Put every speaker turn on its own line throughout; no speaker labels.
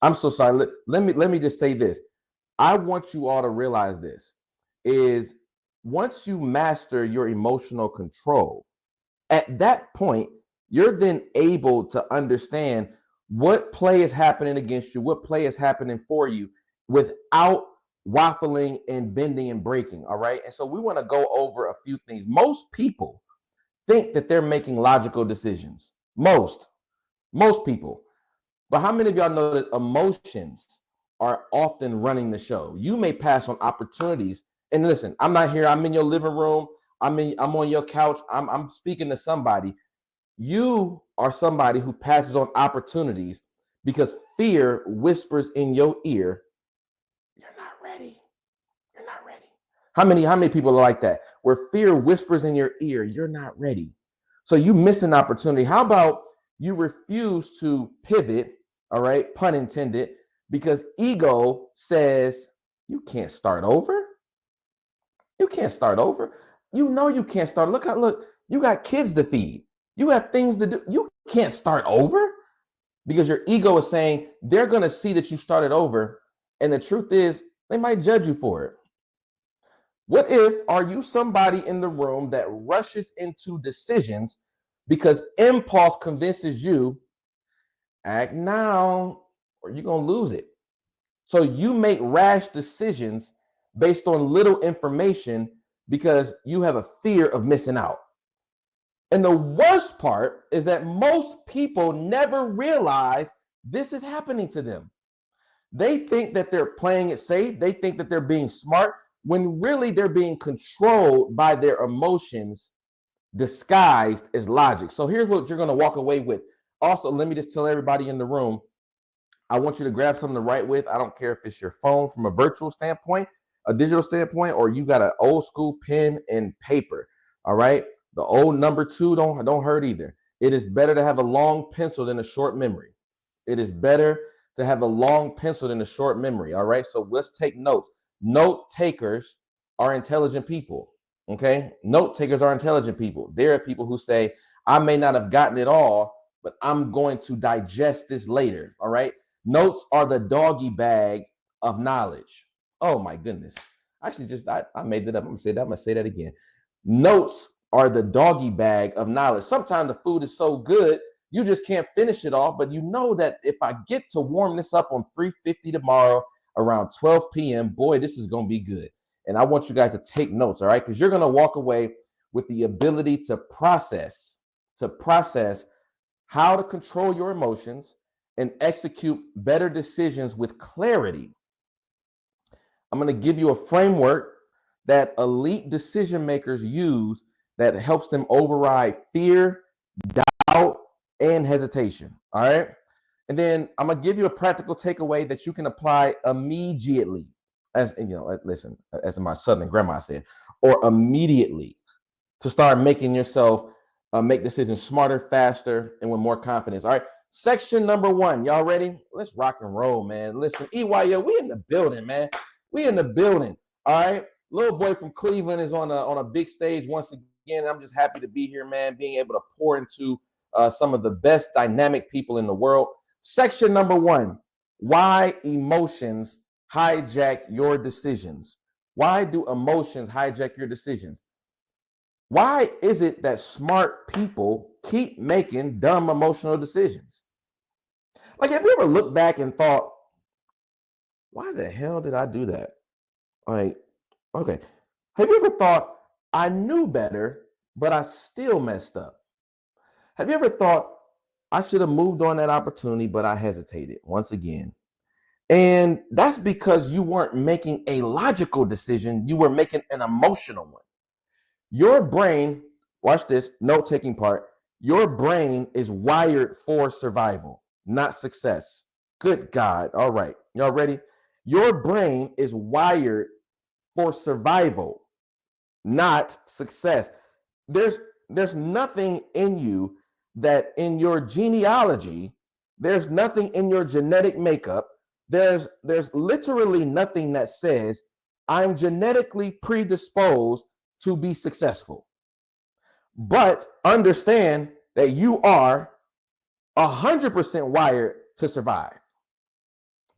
I'm so sorry. Let me just say this. I want you all to realize this is once you master your emotional control, at that point, you're then able to understand what play is happening against you, what play is happening for you without waffling and bending and breaking. All right. And so we want to go over a few things. Most people think that they're making logical decisions. Most people. But how many of y'all know that emotions are often running the show? You may pass on opportunities. And listen, I'm not here. I'm in your living room. I'm on your couch. I'm speaking to somebody. You are somebody who passes on opportunities because fear whispers in your ear, you're not ready. You're not ready. How many people are like that? Where fear whispers in your ear, you're not ready. So you miss an opportunity. How about you refuse to pivot, all right, pun intended, because ego says you can't start over. You can't start over. You know you can't start. Look, you got kids to feed. You have things to do. You can't start over because your ego is saying they're going to see that you started over. And the truth is, they might judge you for it. What if are you somebody in the room that rushes into decisions because impulse convinces you, act now or you're going to lose it. So you make rash decisions based on little information because you have a fear of missing out. And the worst part is that most people never realize this is happening to them. They think that they're playing it safe. They think that they're being smart when really they're being controlled by their emotions disguised as logic. So here's what you're going to walk away with. Also, let me just tell everybody in the room, I want you to grab something to write with. I don't care if it's your phone from a virtual standpoint, a digital standpoint, or you got an old school pen and paper. All right. The old number 2 don't hurt either. It is better to have a long pencil than a short memory. It is better to have a long pencil than a short memory. All right. So let's take notes. Note takers are intelligent people. Okay. Note takers are intelligent people. There are people who say, I may not have gotten it all, but I'm going to digest this later. All right. Notes are the doggy bag of knowledge. Oh my goodness. Actually, I made that up. I'm gonna say that again. Notes are the doggy bag of knowledge. Sometimes the food is so good, you just can't finish it all. But you know that if I get to warm this up on 350 tomorrow around 12 p.m., boy, this is gonna be good. And I want you guys to take notes, all right? Because you're gonna walk away with the ability to process how to control your emotions and execute better decisions with clarity. I'm going to give you a framework that elite decision makers use that helps them override fear, doubt, and hesitation. All right. And then I'm going to give you a practical takeaway that you can apply immediately. As you know, listen, as my Southern grandma said, or immediately to start making yourself make decisions smarter, faster, and with more confidence. All right. Section number 1. Y'all ready? Let's rock and roll, man. Listen, EYO, we in the building, man. We in the building. All right. Little boy from Cleveland is on a big stage once again. I'm just happy to be here, man, being able to pour into some of the best dynamic people in the world. Section number 1, why emotions hijack your decisions. Why do emotions hijack your decisions? Why is it that smart people keep making dumb emotional decisions? Like, have you ever looked back and thought, why the hell did I do that? Like, okay. Have you ever thought, I knew better, but I still messed up? Have you ever thought, I should have moved on that opportunity, but I hesitated once again? And that's because you weren't making a logical decision. You were making an emotional one. Your brain, watch this, note-taking part, your brain is wired for survival, not success. Good God. All right. Y'all ready? Your brain is wired for survival, not success. There's nothing in you that in your genealogy, there's nothing in your genetic makeup. There's literally nothing that says I'm genetically predisposed to be successful. But understand that you are 100% wired to survive.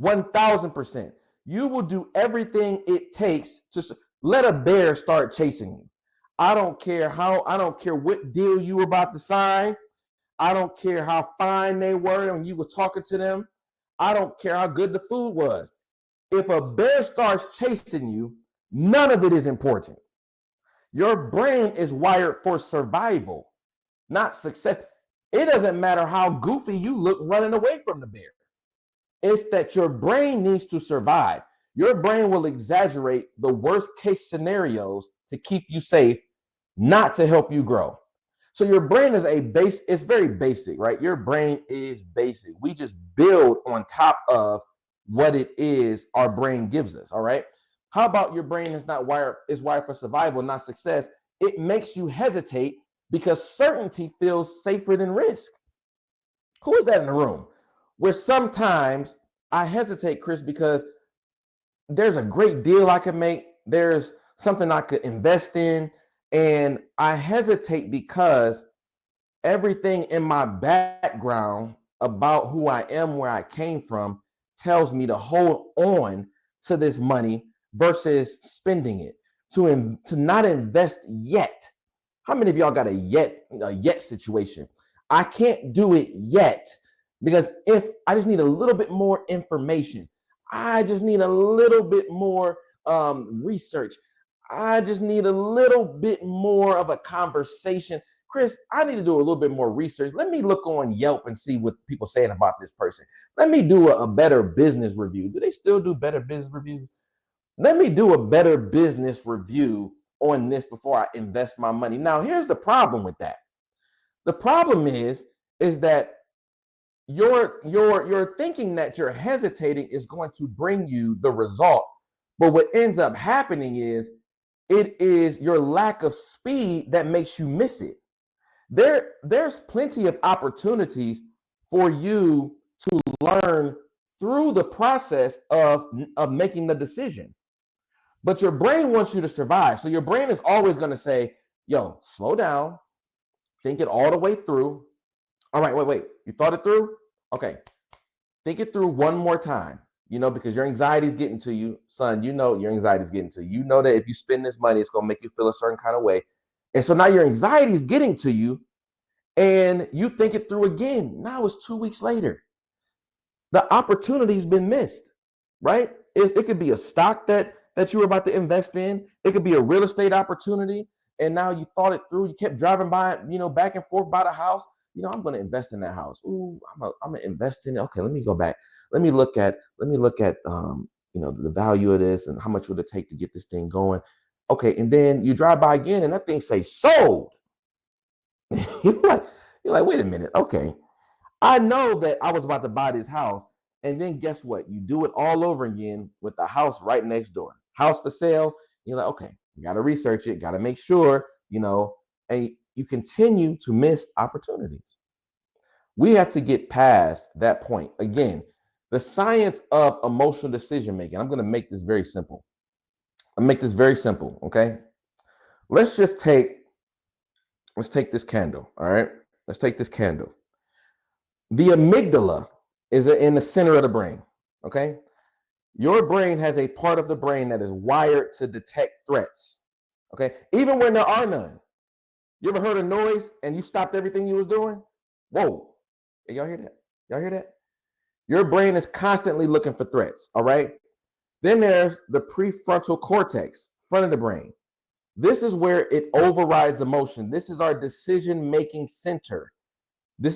1000%. You will do everything it takes to let a bear start chasing you. I don't care what deal you were about to sign. I don't care how fine they were when you were talking to them. I don't care how good the food was. If a bear starts chasing you, none of it is important. Your brain is wired for survival, not success. It doesn't matter how goofy you look running away from the bear. It's that your brain needs to survive. Your brain will exaggerate the worst case scenarios to keep you safe, not to help you grow. So your brain is it's very basic, right? Your brain is basic. We just build on top of what it is our brain gives us, all right? How about your brain is wired for survival, not success? It makes you hesitate because certainty feels safer than risk. Who is that in the room? Where sometimes I hesitate, Chris, because there's a great deal I could make. There's something I could invest in. And I hesitate because everything in my background about who I am, where I came from, tells me to hold on to this money versus spending it, to not invest yet. How many of y'all got a yet situation? I can't do it yet because if I just need a little bit more information, I just need a little bit more research. I just need a little bit more of a conversation. Chris, I need to do a little bit more research. Let me look on Yelp and see what people are saying about this person. Let me do a better business review. Do they still do better business reviews? Let me do a better business review on this before I invest my money. Now, here's the problem with that. The problem is that you're thinking that you're hesitating is going to bring you the result. But what ends up happening is it is your lack of speed that makes you miss it. There's plenty of opportunities for you to learn through the process of making the decision. But your brain wants you to survive. So your brain is always going to say, yo, slow down, think it all the way through. All right, wait. You thought it through? Okay. Think it through one more time. Because your anxiety is getting to you, son, your anxiety is getting to you. You know that if you spend this money, it's going to make you feel a certain kind of way. And so now your anxiety is getting to you and you think it through again. Now it's 2 weeks later. The opportunity's been missed, right? It could be a stock that you were about to invest in. It could be a real estate opportunity. And now you thought it through. You kept driving by, back and forth by the house. I'm going to invest in that house. Ooh, I'm going to invest in it. Okay, let me go back. Let me look at the value of this and how much would it take to get this thing going. Okay, and then you drive by again and that thing say sold. You're like, wait a minute. Okay, I know that I was about to buy this house, and then guess what? You do it all over again with the house right next door. House for sale. You're like, okay, you got to research it, got to make sure, and you continue to miss opportunities. We have to get past that point. Again, the science of emotional decision making. I'm going to make this very simple. Okay? Let's take this candle, all right? Let's take this candle. The amygdala is in the center of the brain, okay? Your brain has a part of the brain that is wired to detect threats, okay? Even when there are none. You ever heard a noise and you stopped everything you was doing? Whoa. Hey, y'all hear that? Your brain is constantly looking for threats, all right? Then there's the prefrontal cortex, front of the brain. This is where it overrides emotion. This is our decision-making center. The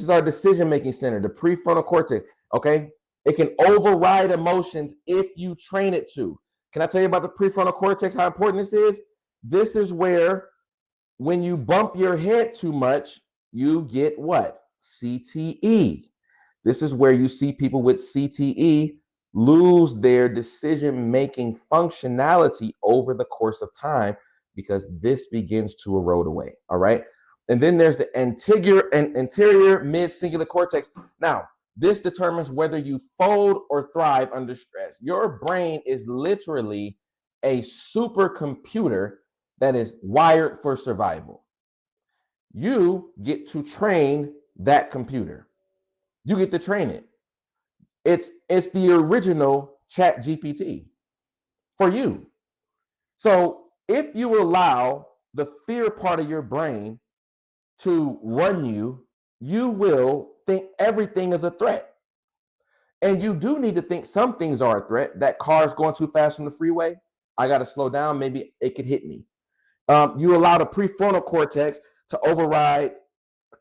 prefrontal cortex, okay? It can override emotions if you train it to. Can I tell you about the prefrontal cortex, how important this is? This is where when you bump your head too much, you get what? CTE. This is where you see people with CTE lose their decision-making functionality over the course of time because this begins to erode away, all right? And then there's the anterior mid-cingulate cortex. Now, this determines whether you fold or thrive under stress. Your brain is literally a supercomputer that is wired for survival. You get to train that computer. You get to train it. It's the original Chat GPT for you. So if you allow the fear part of your brain to run you, you will think everything is a threat. And you do need to think some things are a threat. That car is going too fast on the freeway. I got to slow down. Maybe it could hit me. You allow the prefrontal cortex to override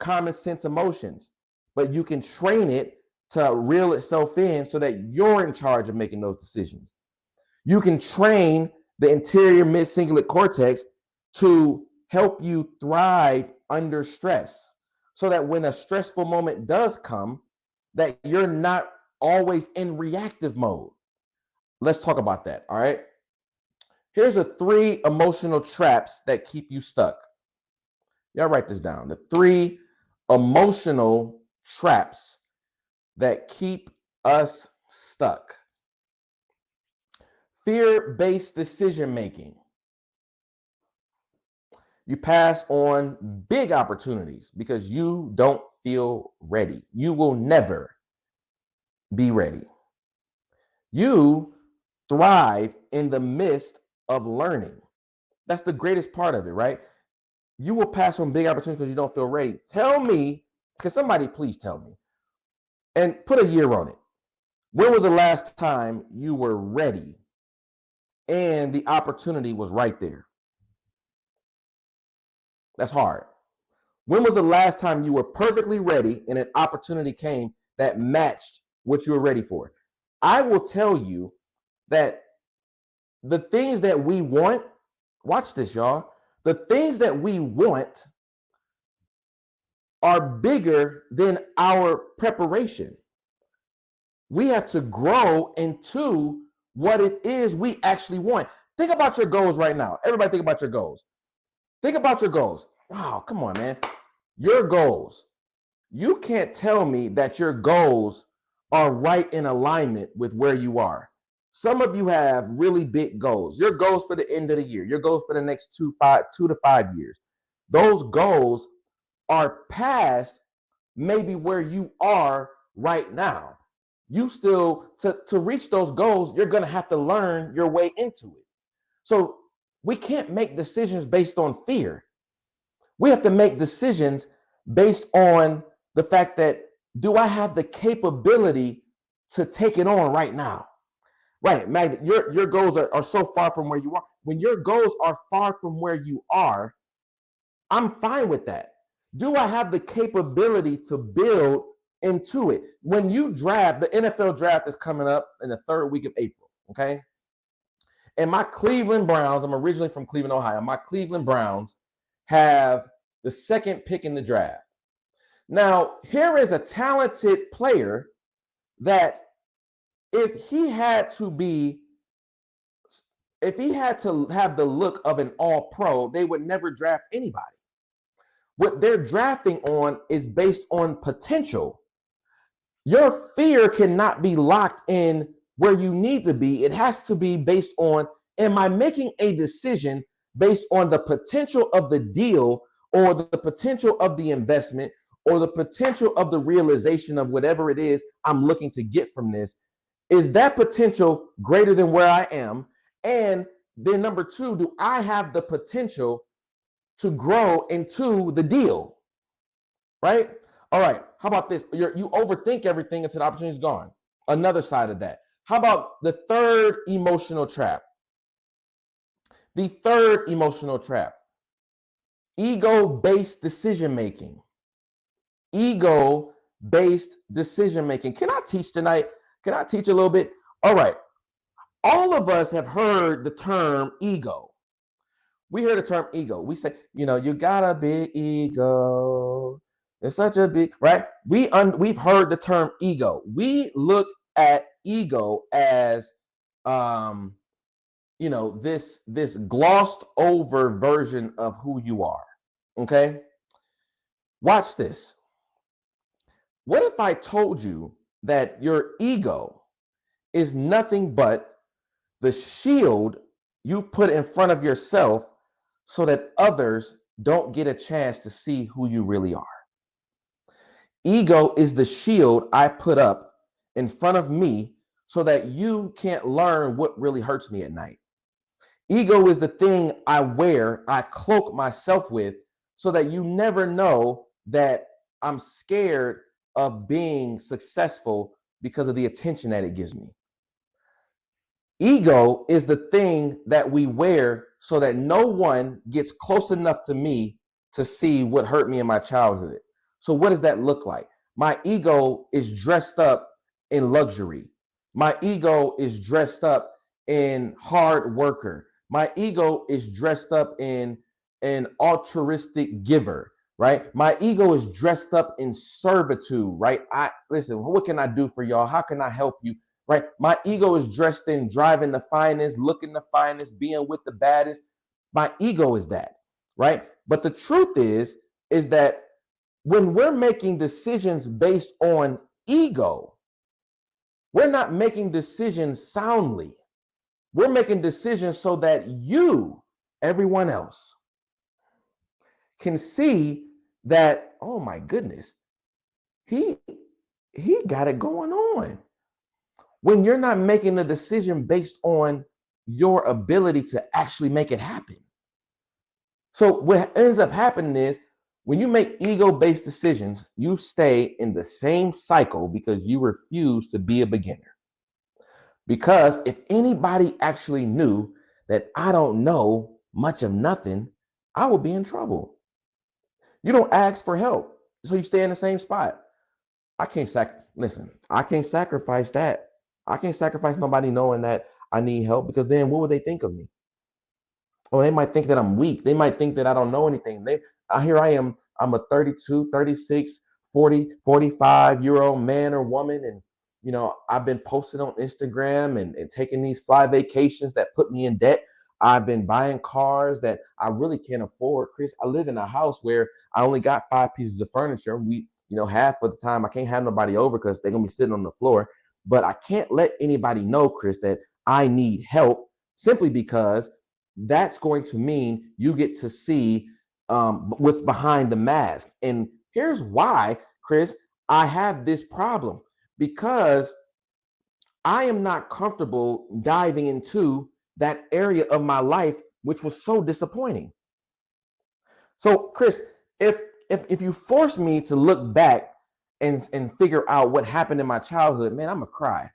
common sense emotions, but you can train it to reel itself in so that you're in charge of making those decisions. You can train the interior mid-cingulate cortex to help you thrive under stress so that when a stressful moment does come, that you're not always in reactive mode. Let's talk about that, all right? Here's the 3 emotional traps that keep you stuck. Y'all write this down. The 3 emotional traps that keep us stuck. Fear-based decision making. You pass on big opportunities because you don't feel ready. You will never be ready. You thrive in the midst of learning. That's the greatest part of it, right? You will pass on big opportunities because you don't feel ready. Tell me, can somebody please tell me, and put a year on it. When was the last time you were ready and the opportunity was right there? That's hard. When was the last time you were perfectly ready and an opportunity came that matched what you were ready for? I will tell you that the things that we want, watch this, y'all. The things that we want are bigger than our preparation. We have to grow into what it is we actually want. Think about your goals right now. Everybody think about your goals. Think about your goals. Wow, come on, man. Your goals. You can't tell me that your goals are right in alignment with where you are. Some of you have really big goals. Your goals for the end of the year, your goals for the next 2 to 5 years. Those goals are past maybe where you are right now. You still, to reach those goals, you're going to have to learn your way into it. So we can't make decisions based on fear. We have to make decisions based on the fact that, do I have the capability to take it on right now? Right, Magda, your goals are so far from where you are. When your goals are far from where you are, I'm fine with that. Do I have the capability to build into it? When you draft, the NFL draft is coming up in the 3rd week of April, okay? And my Cleveland Browns, I'm originally from Cleveland, Ohio. My Cleveland Browns have the 2nd pick in the draft. Now, here is a talented player that if he had to have the look of an all-pro, they would never draft anybody. What they're drafting on is based on potential. Your fear cannot be locked in where you need to be. It has to be based on, am I making a decision based on the potential of the deal or the potential of the investment or the potential of the realization of whatever it is I'm looking to get from this? Is that potential greater than where I am? And then number 2, do I have the potential to grow into the deal? Right? All right. How about this? You overthink everything until the opportunity is gone. Another side of that. How about the 3rd emotional trap? The 3rd emotional trap. Ego-based decision making. Ego-based decision making. Can I teach tonight? Can I teach a little bit? All right. All of us have heard the term ego. We hear the term ego. We say, you got a big ego. It's such a big, right? We've heard the term ego. We look at ego as, this glossed over version of who you are. Okay. Watch this. What if I told you that your ego is nothing but the shield you put in front of yourself so that others don't get a chance to see who you really are? Ego is the shield I put up in front of me so that you can't learn what really hurts me at night. Ego is the thing I wear, I cloak myself with so that you never know that I'm scared of being successful because of the attention that it gives me. Ego is the thing that we wear so that no one gets close enough to me to see what hurt me in my childhood. So what does that look like? My ego is dressed up in luxury. My ego is dressed up in hard worker. My ego is dressed up in an altruistic giver, right? My ego is dressed up in servitude, right? Listen, what can I do for y'all? How can I help you? Right? My ego is dressed in driving the finest, looking the finest, being with the baddest. My ego is that, right? But the truth is that when we're making decisions based on ego, we're not making decisions soundly. We're making decisions so that you, everyone else, can see that, oh my goodness, he got it going on. When you're not making a decision based on your ability to actually make it happen. So what ends up happening is when you make ego-based decisions, you stay in the same cycle because you refuse to be a beginner. Because if anybody actually knew that I don't know much of nothing, I will be in trouble. You don't ask for help, so you stay in the same spot. I can't sacrifice that. I can't sacrifice nobody knowing that I need help, because then what would they think of me? Oh, they might think that I'm weak. They might think that I don't know anything. Here I am. I'm a 32, 36, 40, 45-year-old man or woman. And, I've been posting on Instagram and taking these fly vacations that put me in debt. I've been buying cars that I really can't afford. Chris, I live in a house where I only got 5 pieces of furniture. Half of the time I can't have nobody over because they're going to be sitting on the floor. But I can't let anybody know, Chris, that I need help, simply because that's going to mean you get to see what's behind the mask. And here's why, Chris, I have this problem, because I am not comfortable diving into that area of my life, which was so disappointing. So, Chris, if you force me to look back and figure out what happened in my childhood, man, I'm gonna cry.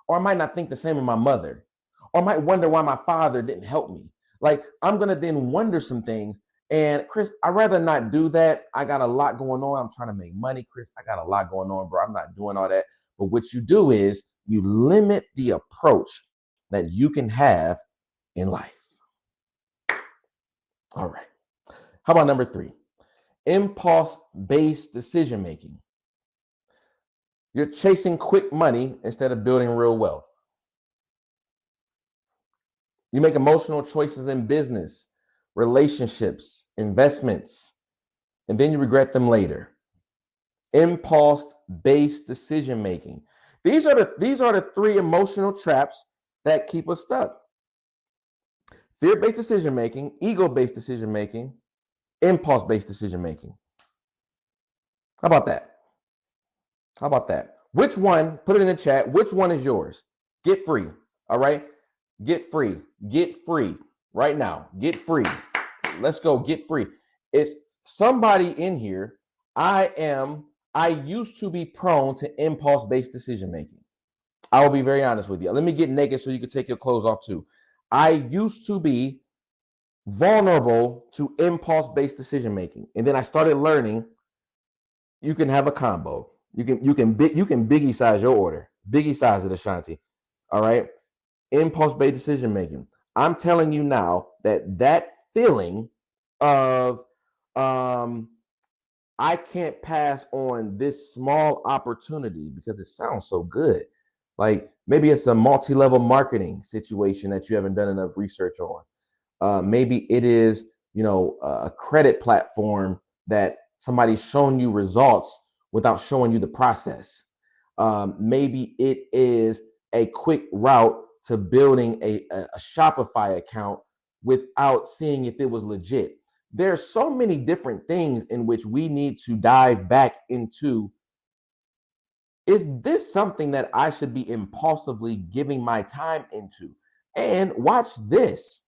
Or I might not think the same of my mother, or I might wonder why my father didn't help me. Like, I'm gonna then wonder some things. And Chris, I'd rather not do that. I got a lot going on. I'm trying to make money, Chris. I got a lot going on, bro. I'm not doing all that. But what you do is you limit the approach that you can have in life. All right. How about number 3? Impulse-based decision making. You're chasing quick money instead of building real wealth. You make emotional choices in business, relationships, investments, and then you regret them later. Impulse-based decision making. These are the 3 emotional traps that keep us stuck. Fear-based decision making, ego-based decision making, impulse-based decision making. How about that? Which one? Put it in the chat. Which one is yours? Get free. All right. Get free right now. Get free. Let's go. Get free. It's somebody in here. I used to be prone to impulse-based decision making. I will be very honest with you. Let me get naked so you can take your clothes off too. I used to be vulnerable to impulse-based decision making, and then I started learning you can have a combo. You can biggie size your order. Biggie size it, Ashanti. All right. Impulse-based decision making. I'm telling you now that feeling of I can't pass on this small opportunity because it sounds so good. Like maybe it's a multi-level marketing situation that you haven't done enough research on. Maybe it is, a credit platform that somebody's shown you results without showing you the process. Maybe it is a quick route to building a Shopify account without seeing if it was legit. There's so many different things in which we need to dive back into Is this something that I should be impulsively giving my time into? And watch this.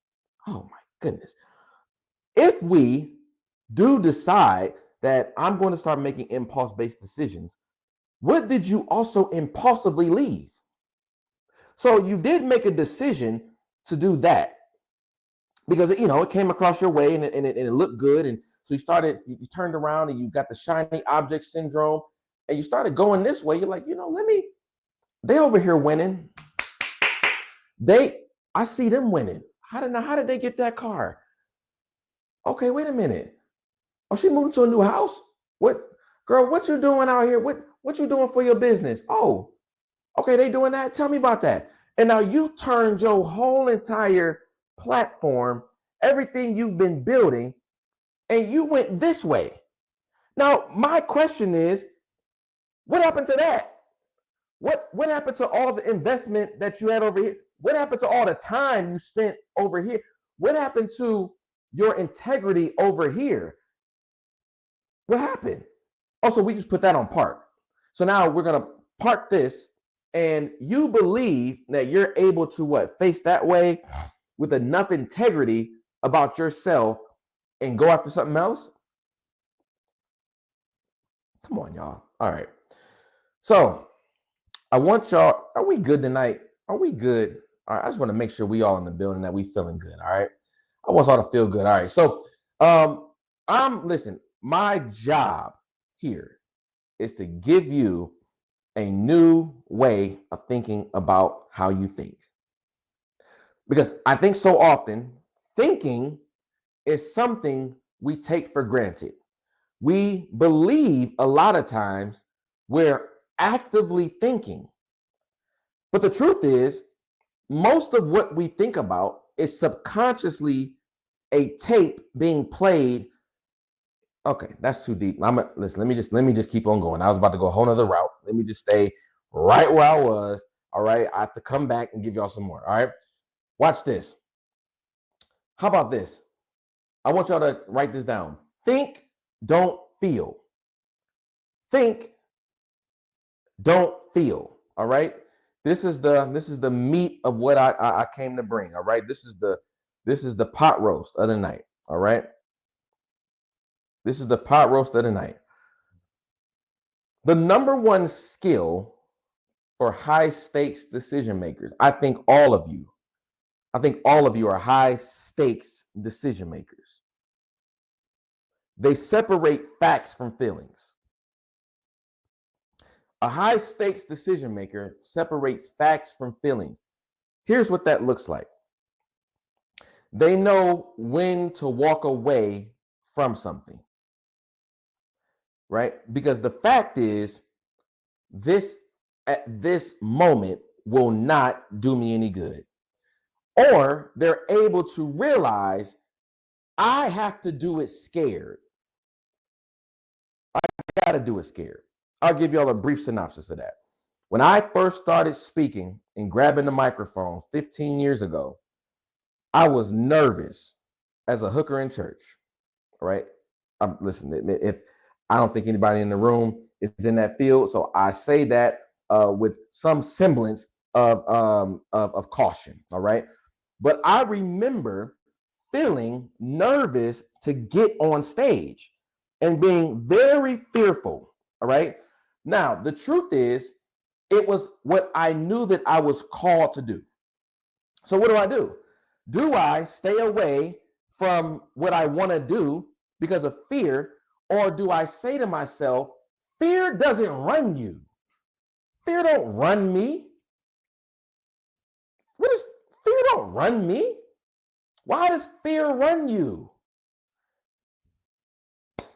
Oh my goodness. If we do decide that I'm going to start making impulse-based decisions, what did you also impulsively leave? So you did make a decision to do that because it came across your way and it looked good, and so you turned around and you got the shiny object syndrome, and you started going this way. You're like, they over here winning. I see them winning. How did they get that car? Okay, wait a minute. Oh, she moving to a new house? What, girl, what you doing out here? What you doing for your business? Oh, okay, they doing that? Tell me about that. And now you turned your whole entire platform, everything you've been building, and you went this way. Now, my question is, what happened to that? What happened to all the investment that you had over here? What happened to all the time you spent over here? What happened to your integrity over here? What happened? Also, we just put that on park. So now we're going to park this, and you believe that you're able to face that way with enough integrity about yourself and go after something else? Come on, y'all. All right. So I want y'all, are we good tonight? Are we good? All right. I just want to make sure we all in the building, that we feeling good. All right. I want y'all to feel good. All right. So listen, my job here is to give you a new way of thinking about how you think. Because I think so often thinking is something we take for granted. We believe a lot of times we're actively thinking. But the truth is, most of what we think about is subconsciously a tape being played. Okay, that's too deep. Listen, let me just keep on going. I was about to go a whole nother route. Let me just stay right where I was. All right. I have to come back and give y'all some more. All right. Watch this. How about this? I want y'all to write this down. Think, don't feel. Think, don't feel. All right. This is the meat of what I came to bring. All right. This is the pot roast of the night. All right. This is the pot roast of the night. The number one skill for high stakes decision makers, I think all of you are high stakes decision makers. They separate facts from feelings. A high stakes decision maker separates facts from feelings. Here's what that looks like. They know when to walk away from something, right? Because the fact is, this at this moment will not do me any good. Or they're able to realize I have to do it scared. I got to do it scared. I'll give y'all a brief synopsis of that. When I first started speaking and grabbing the microphone 15 years ago, I was nervous as a hooker in church. All right. Listen, if I don't think anybody in the room is in that field, so I say that with some semblance of caution. All right. But I remember feeling nervous to get on stage and being very fearful. All right. Now, the truth is, it was what I knew that I was called to do. So what do? Do I stay away from what I want to do because of fear? Or do I say to myself, fear doesn't run you. Fear don't run me. Fear don't run me. Why does fear run you?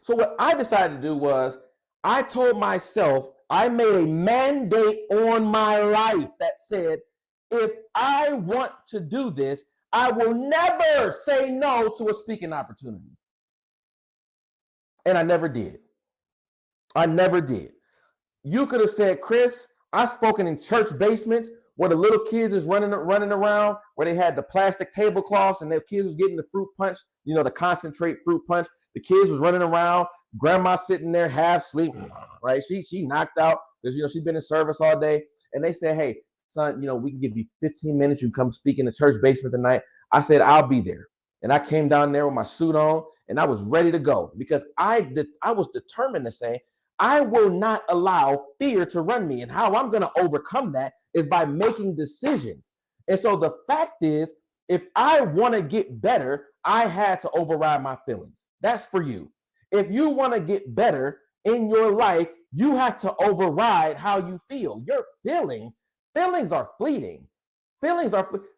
So what I decided to do was, I told myself, I made a mandate on my life that said, if I want to do this, I will never say no to a speaking opportunity. And I never did. I never did. You could have said, Chris, I've spoken in church basements where the little kids is running around, where they had the plastic tablecloths and their kids was getting the fruit punch, the concentrate fruit punch. The kids was running around, grandma sitting there half asleep, right? She knocked out. because, she's been in service all day. And they said, hey, son, we can give you 15 minutes. You can come speak in the church basement tonight. I said, I'll be there. And I came down there with my suit on and I was ready to go because I was determined to say, I will not allow fear to run me. And how I'm going to overcome that is by making decisions. And so the fact is, if I want to get better, I had to override my feelings. That's for you. If you want to get better in your life, you have to override how you feel. Your feelings are fleeting.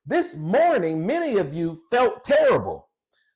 This morning, many of you felt terrible.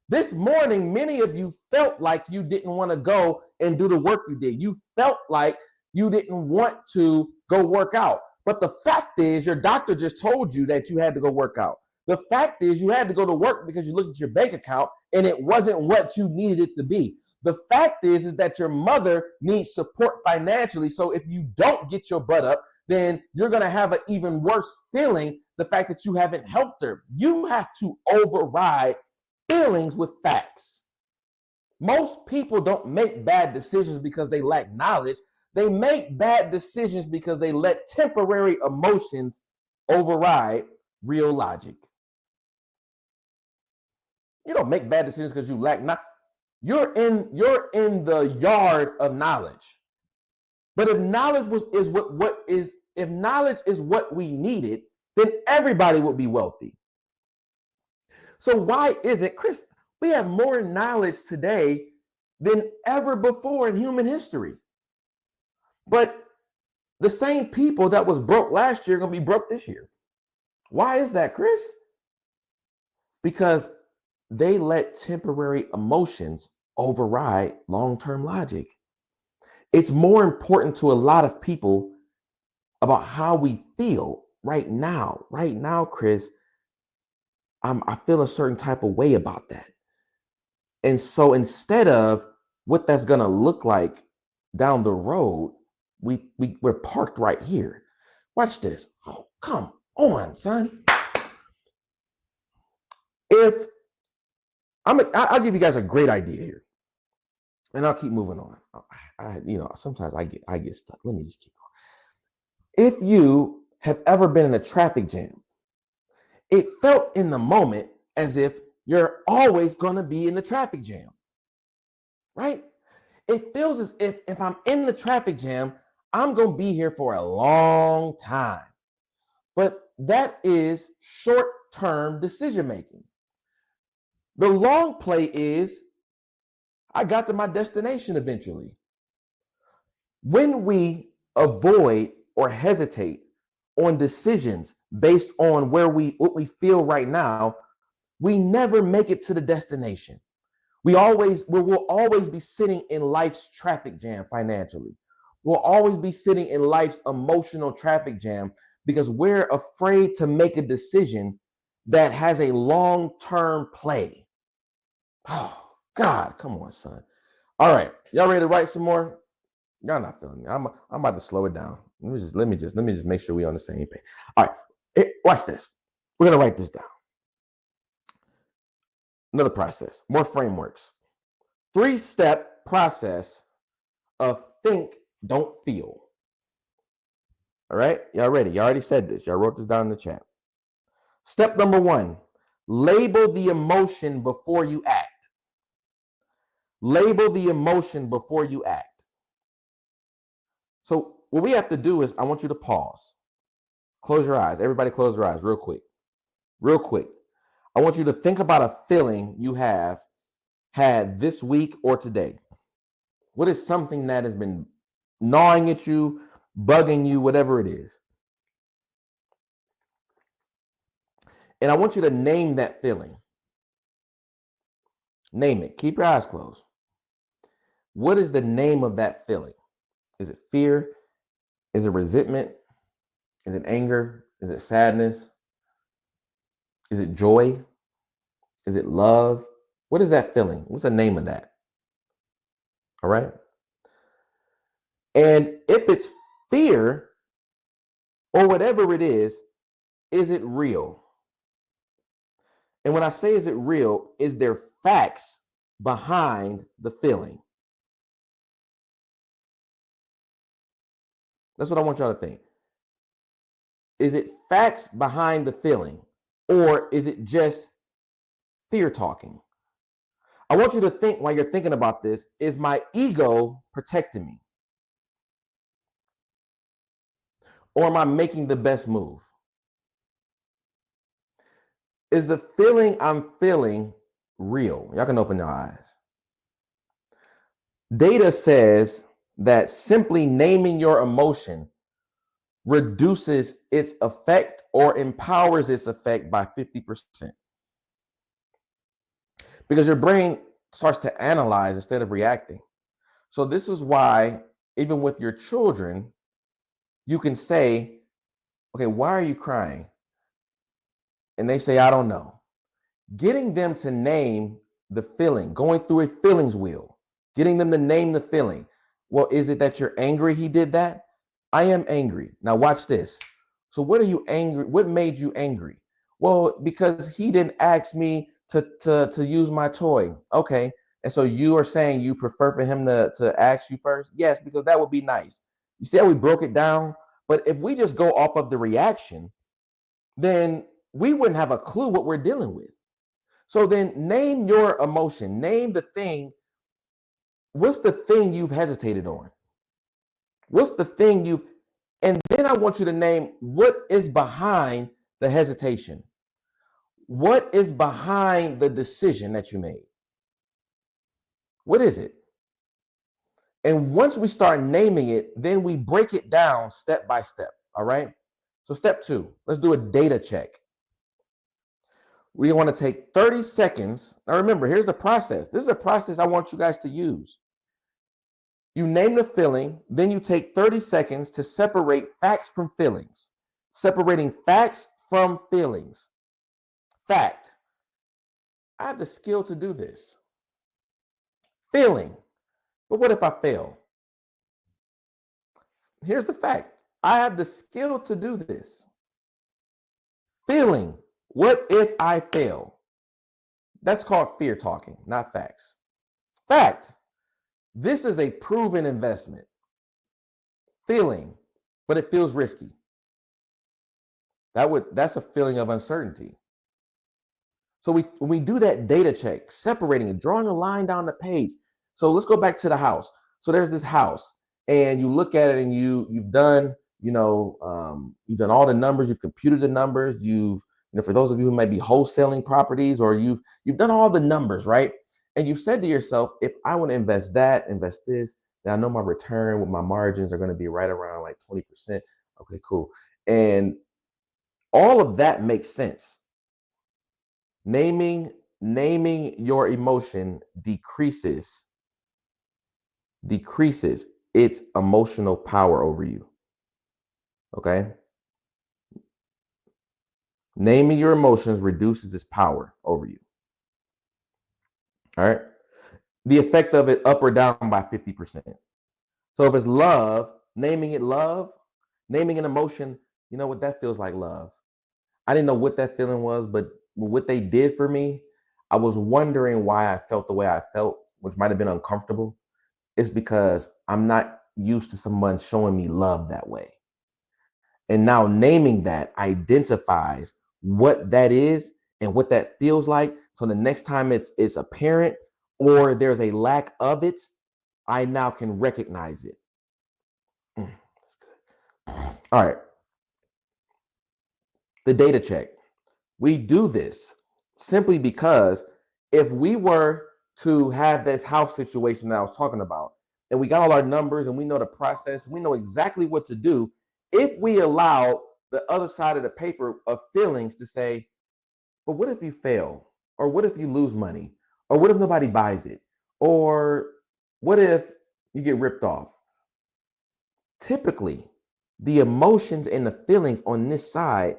This morning, many of you felt like you didn't want to go and do the work you did. You felt like you didn't want to go work out. But the fact is, your doctor just told you that you had to go work out. The fact is, you had to go to work because you looked at your bank account and it wasn't what you needed it to be. The fact is that your mother needs support financially. So if you don't get your butt up, then you're going to have an even worse feeling, the fact that you haven't helped her. You have to override feelings with facts. Most people don't make bad decisions because they lack knowledge. They make bad decisions because they let temporary emotions override real logic. You don't make bad decisions because you lack knowledge. You're in the yard of knowledge. But if knowledge is if knowledge is what we needed, then everybody would be wealthy. So why isn't, Chris, we have more knowledge today than ever before in human history. But the same people that was broke last year are going to be broke this year. Why is that, Chris? Because they let temporary emotions override long-term logic. It's more important to a lot of people about how we feel right now. Right now, Chris, I feel a certain type of way about that. And so instead of what that's going to look like down the road, we're parked right here. Watch this. Oh, come on, son. I'll give you guys a great idea here, and I'll keep moving on. Sometimes I get stuck. Let me just keep going. If you have ever been in a traffic jam, it felt in the moment as if you're always going to be in the traffic jam, right? It feels as if I'm in the traffic jam, I'm going to be here for a long time. But that is short-term decision-making. The long play is I got to my destination eventually. When we avoid or hesitate on decisions based on what we feel right now, we never make it to the destination. We will always be sitting in life's traffic jam financially. We'll always be sitting in life's emotional traffic jam because we're afraid to make a decision that has a long-term play. Oh, God, come on, son. All right, y'all ready to write some more? Y'all not feeling me. I'm about to slow it down. Let me just make sure we're on the same page. All right, watch this. We're gonna write this down. Another process, more frameworks. 3-step process of think, don't feel. All right, y'all ready? Y'all already said this. Y'all wrote this down in the chat. Step number 1, label the emotion before you act. Label the emotion before you act. So what we have to do is I want you to pause. Close your eyes. Everybody close your eyes real quick. Real quick. I want you to think about a feeling you have had this week or today. What is something that has been gnawing at you, bugging you, whatever it is? And I want you to name that feeling. Name it. Keep your eyes closed. What is the name of that feeling? Is it fear? Is it resentment? Is it anger? Is it sadness? Is it joy? Is it love? What is that feeling? What's the name of that? All right. And if it's fear or whatever it is it real? And when I say is it real, is there facts behind the feeling? That's what I want y'all to think. Is it facts behind the feeling, or is it just fear talking? I want you to think while you're thinking about this, is my ego protecting me? Or am I making the best move? Is the feeling I'm feeling real? Y'all can open your eyes. Data says that simply naming your emotion reduces its effect or empowers its effect by 50%. Because your brain starts to analyze instead of reacting. So this is why, even with your children, you can say, okay, why are you crying? And they say, I don't know. Getting them to name the feeling, going through a feelings wheel, getting them to name the feeling. Well, is it that you're angry he did that? I am angry. Now watch this. So what are you angry? What made you angry? Well, because he didn't ask me to use my toy. Okay. And so you are saying you prefer for him to ask you first? Yes, because that would be nice. You see how we broke it down? But if we just go off of the reaction, then we wouldn't have a clue what we're dealing with. So then name your emotion, name the thing. What's the thing you've hesitated on? What's the thing and then I want you to name what is behind the hesitation. What is behind the decision that you made? What is it? And once we start naming it, then we break it down step by step. All right. So step 2, let's do a data check. We want to take 30 seconds. Now remember, here's the process. This is a process I want you guys to use. You name the feeling, then you take 30 seconds to separate facts from feelings. Separating facts from feelings. Fact, I have the skill to do this. Feeling, but what if I fail? Here's the fact. I have the skill to do this. Feeling, what if I fail? That's called fear talking, not facts. Fact, this is a proven investment. Feeling, but it feels risky. That's a feeling of uncertainty. So when we do that data check, separating it, drawing a line down the page. So let's go back to the house. So there's this house, and you look at it, and you've done, you've done all the numbers, you've computed the numbers, for those of you who might be wholesaling properties, or you've done all the numbers, right? And you've said to yourself, if I want to invest this, then I know my return with my margins are going to be right around like 20%. Okay, cool. And all of that makes sense. Naming your emotion decreases its emotional power over you. Okay? Naming your emotions reduces its power over you. All right? The effect of it up or down by 50%. So if it's love, naming it love, naming an emotion, you know what, that feels like love. I didn't know what that feeling was, but what they did for me, I was wondering why I felt the way I felt, which might have been uncomfortable. It's because I'm not used to someone showing me love that way. And now naming that identifies what that is and what that feels like. So the next time it's apparent or there's a lack of it, I now can recognize it. That's good. All right. The data check. We do this simply because if we were to have this house situation that I was talking about, and we got all our numbers and we know the process, we know exactly what to do, if we allow the other side of the paper of feelings to say, but what if you fail? Or what if you lose money? Or what if nobody buys it? Or what if you get ripped off? Typically, the emotions and the feelings on this side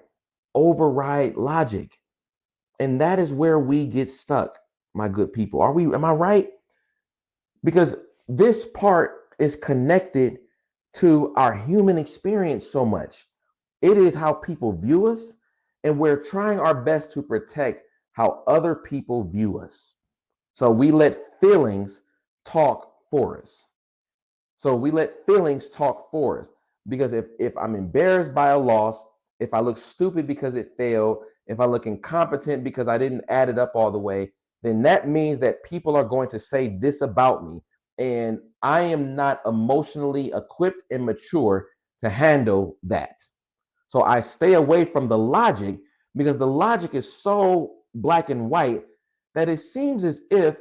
override logic. And that is where we get stuck, my good people. Am I right? Because this part is connected to our human experience so much. It is how people view us, and we're trying our best to protect how other people view us. So we let feelings talk for us. Because if I'm embarrassed by a loss, if I look stupid because it failed, if I look incompetent because I didn't add it up all the way, then that means that people are going to say this about me. And I am not emotionally equipped and mature to handle that. So I stay away from the logic, because the logic is so black and white that it seems as if,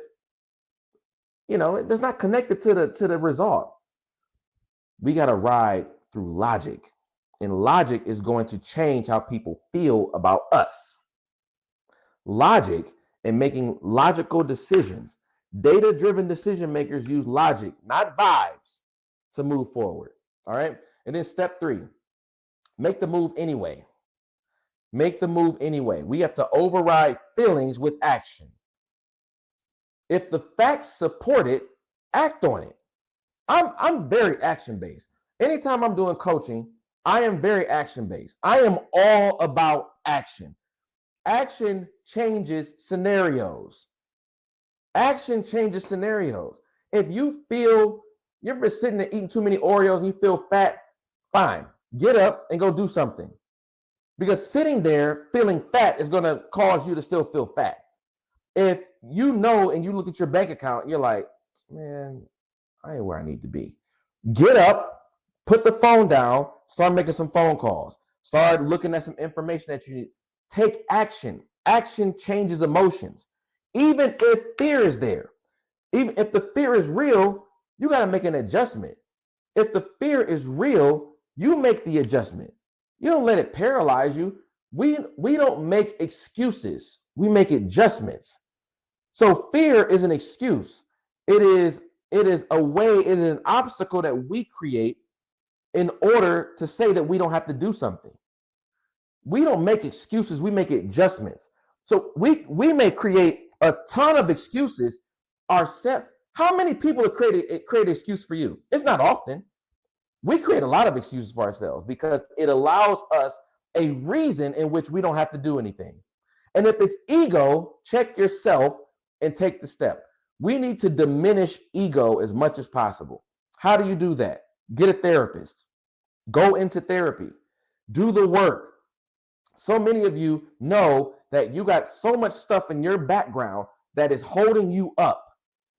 it's not connected to the result. We got to ride through logic, and logic is going to change how people feel about us. Logic and making logical decisions. Data-driven decision makers use logic, not vibes, to move forward. All right. And then step 3, make the move anyway. Make the move anyway. We have to override feelings with action. If the facts support it, act on it. I'm very action-based. Anytime I'm doing coaching, I am very action-based. I am all about action. Action changes scenarios. Action changes scenarios. If you feel you've been sitting there eating too many Oreos and you feel fat, fine. Get up and go do something. Because sitting there feeling fat is going to cause you to still feel fat. If you know and you look at your bank account and you're like, man, I ain't where I need to be. Get up, put the phone down, start making some phone calls, start looking at some information that you need. Take action. Action changes emotions. Even if fear is there, even if the fear is real, you got to make an adjustment. If the fear is real, you make the adjustment. You don't let it paralyze you. We don't make excuses. We make adjustments. So fear is an excuse. It is a way, it is an obstacle that we create in order to say that we don't have to do something. We don't make excuses, we make adjustments. So we may create a ton of excuses ourselves. How many people have created an excuse for you? It's not often. We create a lot of excuses for ourselves because it allows us a reason in which we don't have to do anything. And if it's ego, check yourself and take the step. We need to diminish ego as much as possible. How do you do that? Get a therapist. Go into therapy. Do the work. So many of you know that you got so much stuff in your background that is holding you up.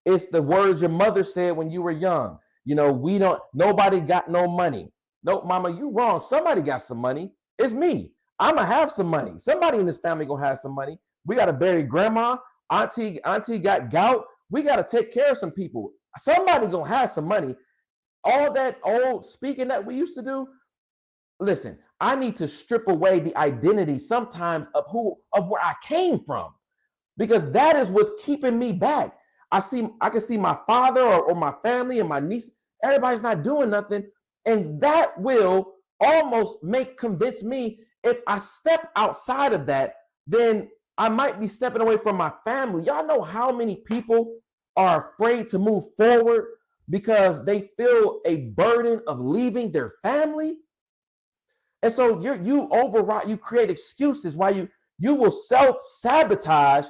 It's the words your mother said when you were young. Nobody got no money. No, mama, you wrong. Somebody got some money. It's me. I'm going to have some money. Somebody in this family going to have some money. We got to bury grandma. Auntie got gout. We got to take care of some people. Somebody going to have some money. All that old speaking that we used to do. Listen, I need to strip away the identity sometimes of where I came from, because that is what's keeping me back. I can see my father or my family and my niece, everybody's not doing nothing. And that will almost convince me if I step outside of that, then I might be stepping away from my family. Y'all know how many people are afraid to move forward because they feel a burden of leaving their family. And so you create excuses why you will self-sabotage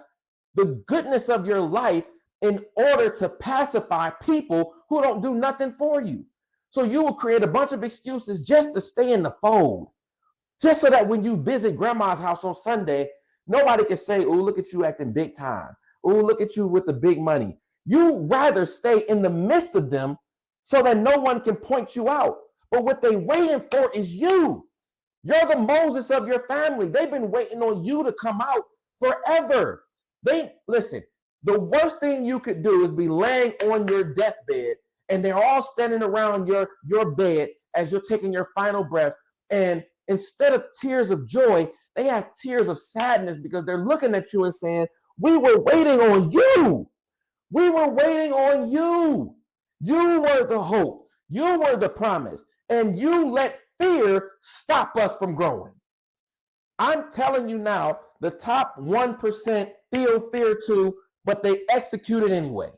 the goodness of your life in order to pacify people who don't do nothing for you. So you will create a bunch of excuses just to stay in the fold, just so that when you visit grandma's house on Sunday, nobody can say, oh, look at you acting big time. Oh, look at you with the big money. You rather stay in the midst of them so that no one can point you out. But what they're waiting for is you. You're the Moses of your family. They've been waiting on you to come out forever. Listen, the worst thing you could do is be laying on your deathbed and they're all standing around your bed as you're taking your final breath. And instead of tears of joy, they have tears of sadness because they're looking at you and saying, we were waiting on you. We were waiting on you. You were the hope. You were the promise. And you let fear stop us from growing. I'm telling you now, the top 1% feel fear too, but they execute it anyway.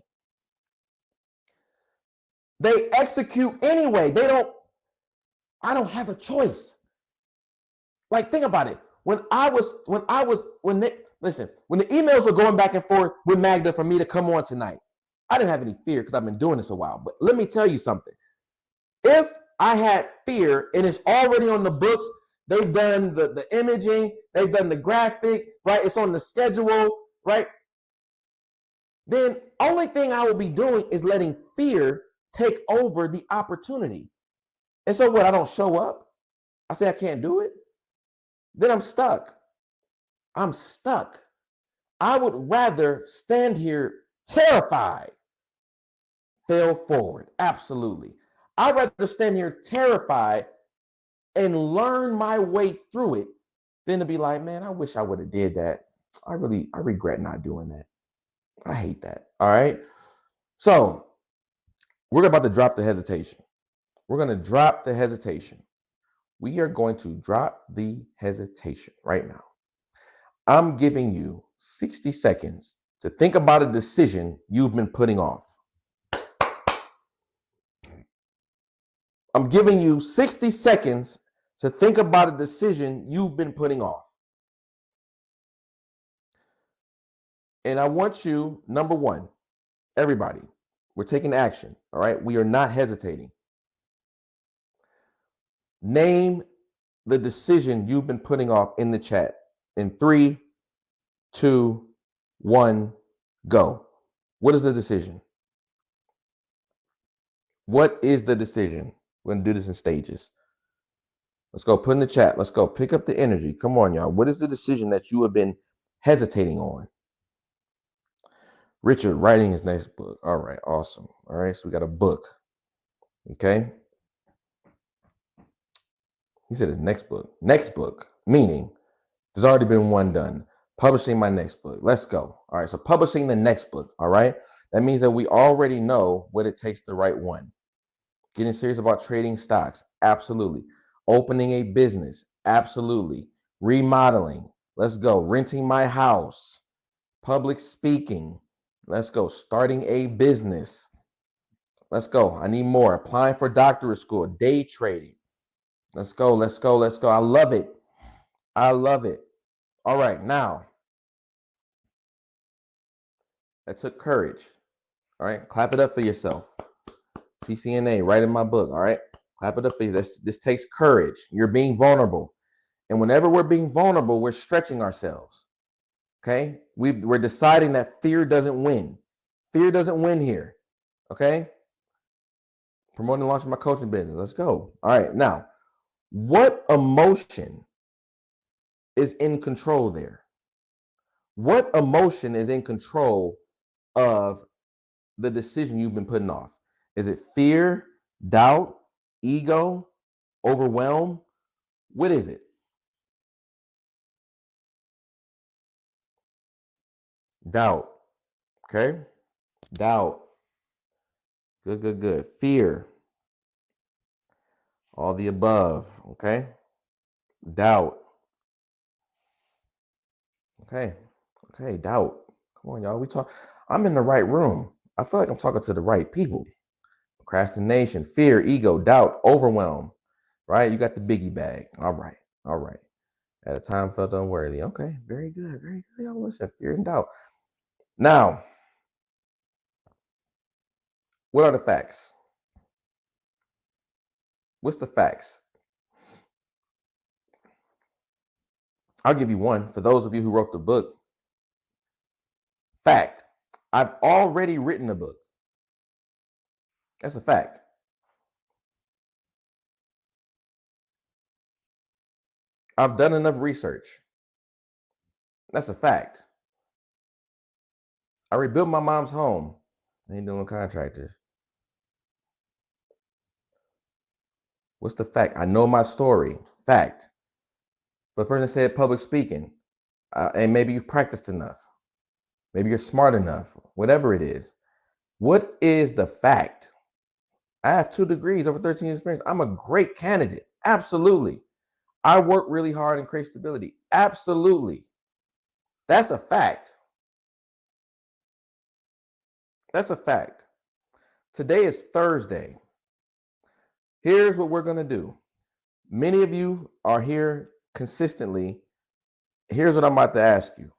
They execute anyway. I don't have a choice. Like, think about it. When the emails were going back and forth with Magda for me to come on tonight, I didn't have any fear because I've been doing this a while. But let me tell you something. If I had fear, and it's already on the books. They've done the imaging, they've done the graphic, right? It's on the schedule, right? Then only thing I will be doing is letting fear take over the opportunity. And so what? I don't show up. I say I can't do it. Then I'm stuck. I'm stuck. I would rather stand here terrified, fail forward. Absolutely. I'd rather stand here terrified and learn my way through it than to be like, man, I wish I would have did that. I regret not doing that. I hate that. All right. So we're about to drop the hesitation. We're going to drop the hesitation. We are going to drop the hesitation right now. I'm giving you 60 seconds to think about a decision you've been putting off. I'm giving you 60 seconds to think about a decision you've been putting off. And I want you, number one, everybody, we're taking action, all right? We are not hesitating. Name the decision you've been putting off in the chat. In 3, 2, 1, go. What is the decision? What is the decision? We're going to do this in stages. Let's go. Put in the chat. Let's go. Pick up the energy. Come on, y'all. What is the decision that you have been hesitating on? Richard writing his next book. All right. Awesome. All right. So we got a book. Okay. He said his next book. Next book, meaning there's already been one done. Publishing my next book. Let's go. All right. So publishing the next book. All right. That means that we already know what it takes to write one. Getting serious about trading stocks. Absolutely. Opening a business. Absolutely. Remodeling. Let's go. Renting my house. Public speaking. Let's go. Starting a business. Let's go. I need more. Applying for doctorate school. Day trading. Let's go. Let's go. Let's go. I love it. I love it. All right. Now, that took courage. All right. Clap it up for yourself. CCNA, right in my book. All right. Clap it up for you. This takes courage. You're being vulnerable. And whenever we're being vulnerable, we're stretching ourselves. Okay. We're deciding that fear doesn't win. Fear doesn't win here. Okay. Promoting and launching my coaching business. Let's go. All right. Now, what emotion is in control there? What emotion is in control of the decision you've been putting off? Is it fear, doubt, ego, overwhelm? What is it? Doubt. Okay. Doubt. Good, good, good. Fear. All the above. Okay. Doubt. Okay. Okay. Doubt. Come on, y'all. I'm in the right room. I feel like I'm talking to the right people. Procrastination, fear, ego, doubt, overwhelm. Right? You got the biggie bag. All right. All right. At a time felt unworthy. Okay. Very good. Very good. Y'all listen. Fear and doubt. Now, what are the facts? What's the facts? I'll give you one. For those of you who wrote the book, fact, I've already written a book. That's a fact. I've done enough research. That's a fact. I rebuilt my mom's home. I ain't doing contractors. What's the fact? I know my story. Fact. The person said public speaking, and maybe you've practiced enough. Maybe you're smart enough. Whatever it is. What is the fact? I have 2 degrees, over 13 years experience. I'm a great candidate. Absolutely. I work really hard and create stability. Absolutely. That's a fact. That's a fact. Today is Thursday. Here's what we're going to do. Many of you are here consistently. Here's what I'm about to ask you.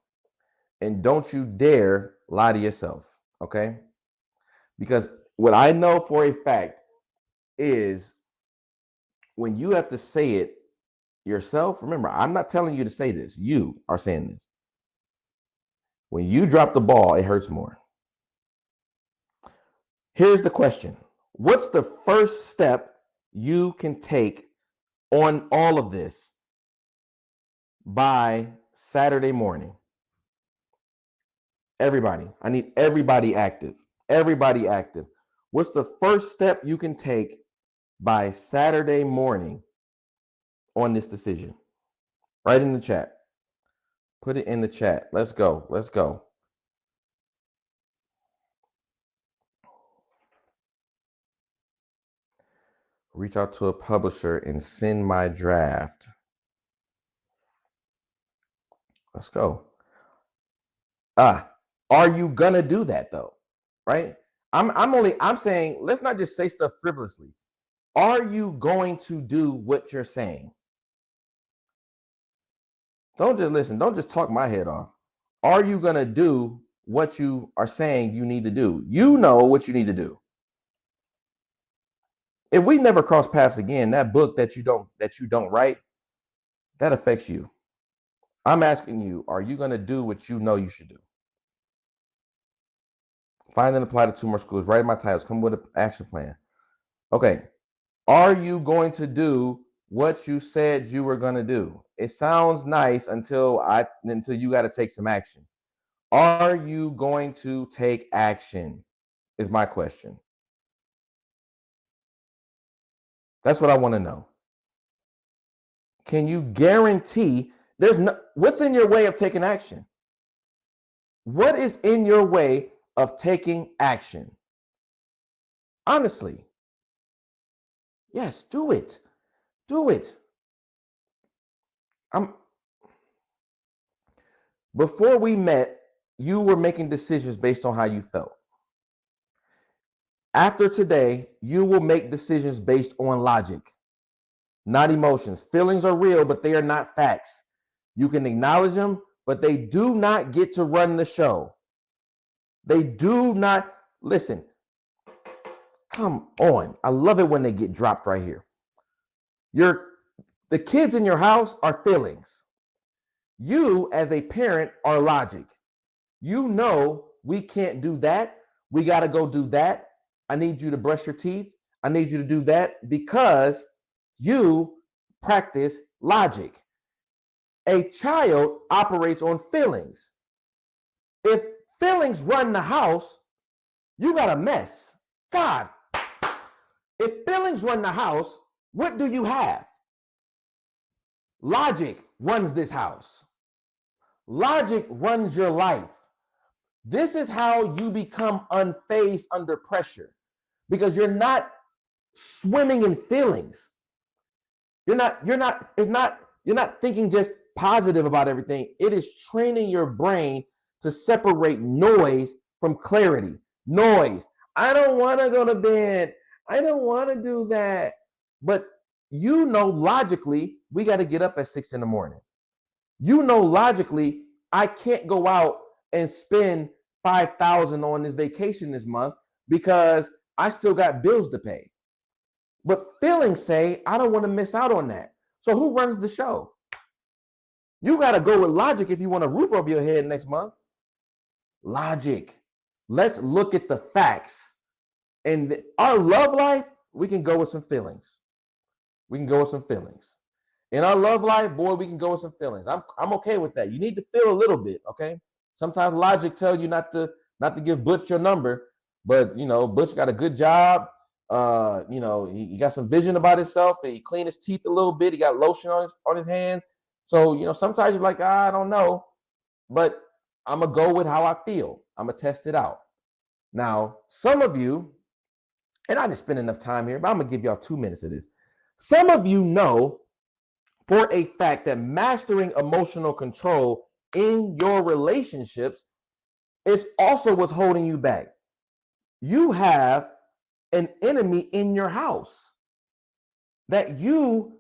And don't you dare lie to yourself, okay? Because what I know for a fact is when you have to say it yourself, remember, I'm not telling you to say this. You are saying this. When you drop the ball, it hurts more. Here's the question. What's the first step you can take on all of this by Saturday morning? Everybody. I need everybody active. Everybody active. What's the first step you can take by Saturday morning on this decision? Write in the chat. Put it in the chat. Let's go. Let's go. Reach out to a publisher and send my draft. Let's go. Are you gonna do that though? Right? I'm saying, let's not just say stuff frivolously. Are you going to do what you're saying? Don't just listen. Don't just talk my head off. Are you gonna do what you are saying you need to do? You know what you need to do. If we never cross paths again, that book that you don't write, that affects you. I'm asking you, are you going to do what you know you should do? Find and apply to 2 more schools. Write my titles. Come with an action plan. Okay. Are you going to do what you said you were going to do? It sounds nice until you got to take some action. Are you going to take action? Is my question. That's what I want to know. Can you guarantee what's in your way of taking action? What is in your way of taking action? Honestly. Yes, do it. Do it. Before we met, you were making decisions based on how you felt. After today, you will make decisions based on logic, not emotions. Feelings are real, but they are not facts. You can acknowledge them, but they do not get to run the show. They do not. Listen, come on. I love it when they get dropped right here. The kids in your house are feelings. You, as a parent, are logic. You know we can't do that. We got to go do that. I need you to brush your teeth. I need you to do that because you practice logic. A child operates on feelings. If feelings run the house, you got a mess. God, if feelings run the house, what do you have? Logic runs this house. Logic runs your life. This is how you become unfazed under pressure because you're not swimming in feelings. You're not thinking just positive about everything. It is training your brain to separate noise from clarity. Noise. I don't want to go to bed. I don't want to do that. But you know logically, we got to get up at 6 in the morning. You know logically, I can't go out and spend $5,000 on this vacation this month because I still got bills to pay. But feelings say, I don't want to miss out on that. So who runs the show? You got to go with logic if you want a roof over your head next month. Logic. Let's look at the facts. And our love life, we can go with some feelings. We can go with some feelings. In our love life, boy, we can go with some feelings. I'm okay with that. You need to feel a little bit, okay? Sometimes logic tells you not to give Butch your number, but Butch got a good job. He got some vision about himself. He cleaned his teeth a little bit. He got lotion on his hands. So sometimes you're like, I don't know, but I'm gonna go with how I feel. I'm gonna test it out. Now, some of you, and I didn't spend enough time here, but I'm gonna give y'all 2 minutes of this. Some of you know for a fact that mastering emotional control in your relationships is also what's holding you back. You have an enemy in your house that you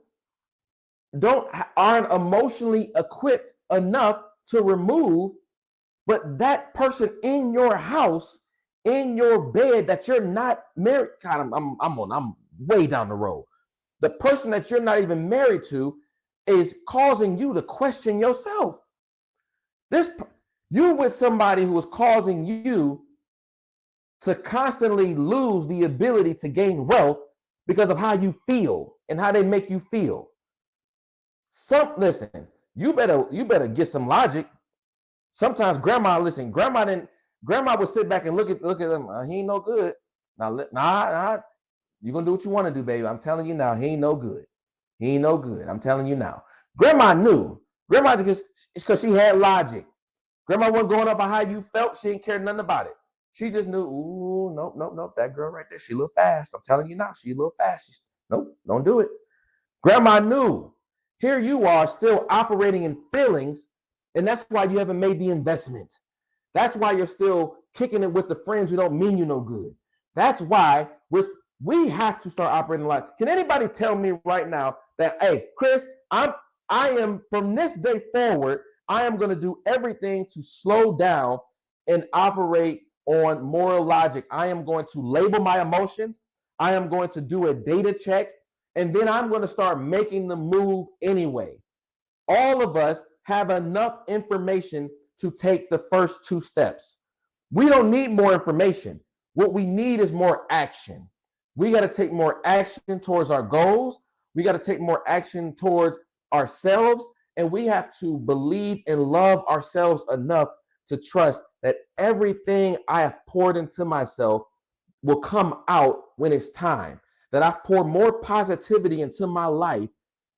aren't emotionally equipped enough to remove, but that person in your house, in your bed that you're not married. God, I'm way down the road. The person that you're not even married to is causing you to question yourself. You with somebody who is causing you to constantly lose the ability to gain wealth because of how you feel and how they make you feel. Listen, you better get some logic. Sometimes grandma would sit back and look at him. He ain't no good. Nah, you're gonna do what you want to do, baby. I'm telling you now, he ain't no good. He ain't no good. I'm telling you now. Grandma knew. Grandma just, it's because she had logic. Grandma wasn't going up on how you felt. She didn't care nothing about it. She just knew, ooh, nope. That girl right there, she a little fast. I'm telling you now, she a little fast. Nope, don't do it. Grandma knew. Here you are still operating in feelings, and that's why you haven't made the investment. That's why you're still kicking it with the friends who don't mean you no good. That's why we have to start operating like. Can anybody tell me right now that, hey, Chris, I am from this day forward, I am going to do everything to slow down and operate on moral logic. I am going to label my emotions. I am going to do a data check, and then I'm going to start making the move anyway. All of us have enough information to take the first 2 steps. We don't need more information. What we need is more action. We got to take more action towards our goals. We got to take more action towards ourselves. And we have to believe and love ourselves enough to trust that everything I have poured into myself will come out when it's time. That I've poured more positivity into my life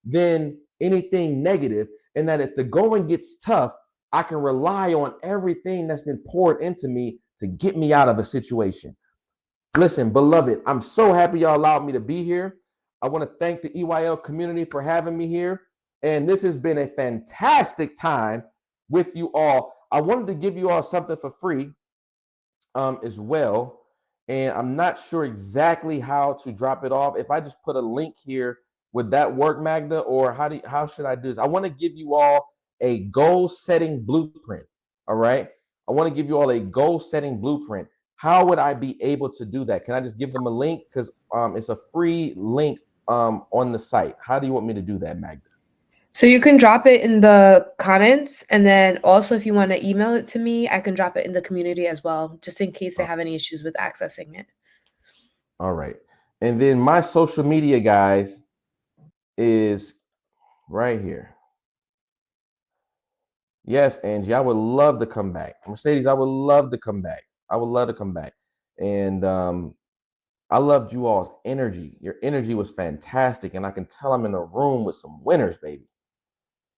than anything negative. And that if the going gets tough, I can rely on everything that's been poured into me to get me out of a situation. Listen, beloved, I'm so happy y'all allowed me to be here. I want to thank the EYL community for having me here. And this has been a fantastic time with you all. I wanted to give you all something for free as well. And I'm not sure exactly how to drop it off. If I just put a link here, would that work, Magda? Or how should I do this? I want to give you all a goal setting blueprint. All right. I want to give you all a goal setting blueprint. How would I be able to do that? Can I just give them a link? Because it's a free link on the site. How do you want me to do that, Magda?
So you can drop it in the comments, and then also if you want to email it to me, I can drop it in the community as well, just in case they have any issues with accessing it.
All right. And then my social media, guys, is right here. Yes, Angie, I would love to come back. Mercedes, I would love to come back. I would love to come back. And I loved you all's energy. Your energy was fantastic. And I can tell I'm in a room with some winners, baby.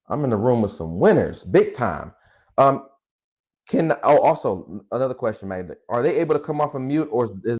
I'm in the room with some winners, big time. Also another question, Magda. Are they able to come off of mute, or is